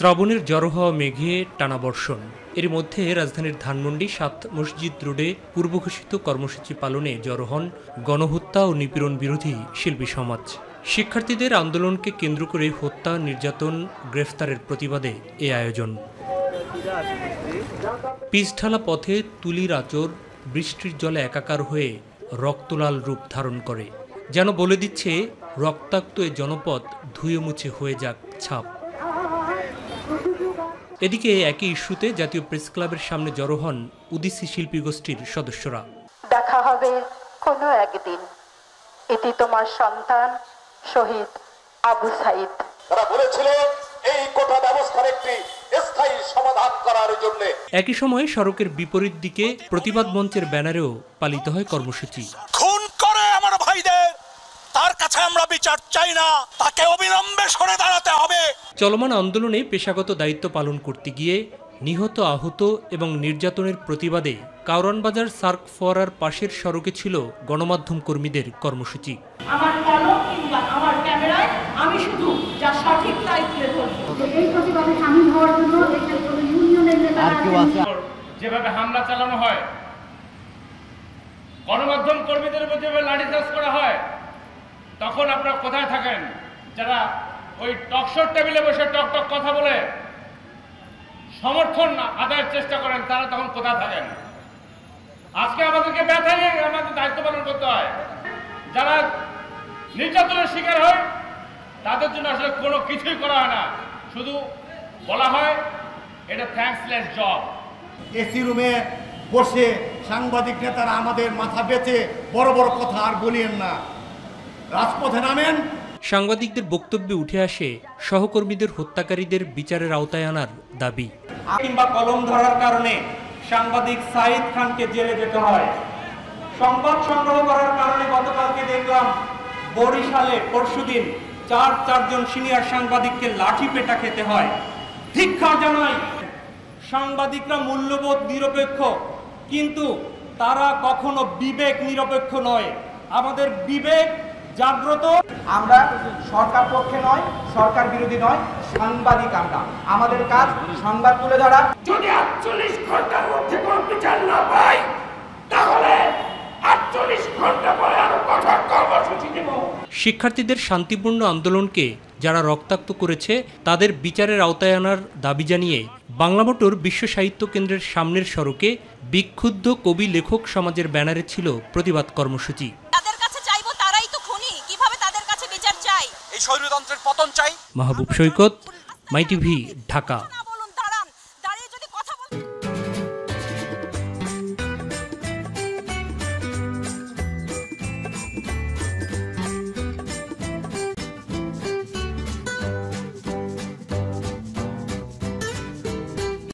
শ্রাবণের জড়ো হওয়া মেঘে টানা বর্ষণ। এর মধ্যে রাজধানীর ধানমন্ডি ৭ মসজিদ রোডে পূর্বঘোষিত কর্মসূচি পালনে জড়ো হন গণহত্যা ও নিপীড়ন বিরোধী শিল্পী সমাজ। শিক্ষার্থীদের আন্দোলনকে কেন্দ্র করে হত্যা, নির্যাতন, গ্রেফতারের প্রতিবাদে এ আয়োজন। পিচঢালা পথে তুলির আঁচড় বৃষ্টির জলে একাকার হয়ে রক্তলাল রূপ ধারণ করে, যেন বলে দিচ্ছে রক্তাক্ত এ জনপদ ধুয়ে মুছে হয়ে যাক ছাপ। এদিকে একই ইস্যুতে জাতীয় প্রেস ক্লাবের সামনে জড়ো হন উদীচী শিল্পী গোষ্ঠীর সদস্যরা। দেখা হবে কোনো একদিন, এটি তোমার সন্তান শহীদ আবু সাইদ। তারা বলেছিল এই কোটা ব্যবস্থার একটি স্থায়ী সমাধান করার জন্য। একই সময়ে সড়কের বিপরীত দিকে প্রতিবাদ মঞ্চের ব্যানারেও পালিত হয় কর্মসূচি। খুন করে আমার ভাইদের, তার কাছে আমরা বিচার চাই না, তাকে অবিলম্বে সরে দাঁড়াতে হবে। চলমান আন্দোলনে পেশাগত দায়িত্ব পালন করতে গিয়ে নিহত, আহত এবং নির্যাতনের প্রতিবাদে কারওয়ানবাজার সার্ক ফোয়ারার পাশের সড়কে ছিল গণমাধ্যম কর্মীদের কর্মসূচি। আমার কলম কিংবা আমার ক্যামেরায় আমি শুধু যা সঠিক তাই তুলে ধরব। এই প্রতিবাদে শামিল হওয়ার জন্য ইউনিয়নের নেতারা যেভাবে হামলা চালানো হয়, গণমাধ্যম কর্মীদের উপর যেভাবে লাঠিচার্জ করা হয়, তখন আপনারা কোথায় থাকেন? যারা ওই টকশোর টেবিলে বসে টক টক কথা বলে সমর্থন আদায়ের চেষ্টা করেন, তারা তখন কোথায় থাকেন? আজকে আমাদেরকে ব্যথা নিয়ে আমাদের দায়িত্ব পালন করতে হয়। যারা নির্যাতনের শিকার হয় তাদের জন্য আসলে কোনো কিছুই করা হয় না, শুধু বলা হয় এটা থ্যাঙ্কসলেস জব। এসি রুমে বসে সাংবাদিক নেতারা আমাদের মাথা বেঁচে বড় বড় কথা আর বলিয়েন না, রাজপথে নামেন। সাংবাদিকদের বক্তব্যে উঠে আসে সহকর্মীদের হত্যাকারীদের বিচারের আওতায় আনার দাবি। কিংবা কলম ধরার কারণে সাংবাদিক সাইদ খানকে জেলে যেতে হয়। সংবাদ সংগ্রহ করার কারণে গতকালকে দেখলাম বরিশালে পরশুদিন চারজন সিনিয়র সাংবাদিককে লাঠি পেটা খেতে হয়। ধিক্কার জানাই। সাংবাদিকরা মূল্যবোধ নিরপেক্ষ, কিন্তু তারা কখনো বিবেক নিরপেক্ষ নয়। আমাদের বিবেক জাগ্রত। আমরা সরকার পক্ষে নয়, সরকার বিরোধী নয়, সাংবাদিক আমরা। আমাদের কাজ সংবাদ তুলে ধরা। যদি 48 ঘন্টার মধ্যে কোনো বিচার না পাই, তাহলে 48 ঘন্টা পরে আরো কঠোর কর্মসূচি দেব। শিক্ষার্থীদের শান্তিপূর্ণ আন্দোলনকে যারা রক্তাক্ত করেছে তাদের বিচারের আওতায় আনার দাবি জানিয়ে বাংলা মোটর বিশ্ব সাহিত্য কেন্দ্রের সামনের সড়কে বিক্ষুব্ধ কবি লেখক সমাজের ব্যানারে ছিল প্রতিবাদ কর্মসূচি। এই স্বৈরতন্ত্রের পতন চাই। মাহবুব সৈকত, মাই টিভি, ঢাকা।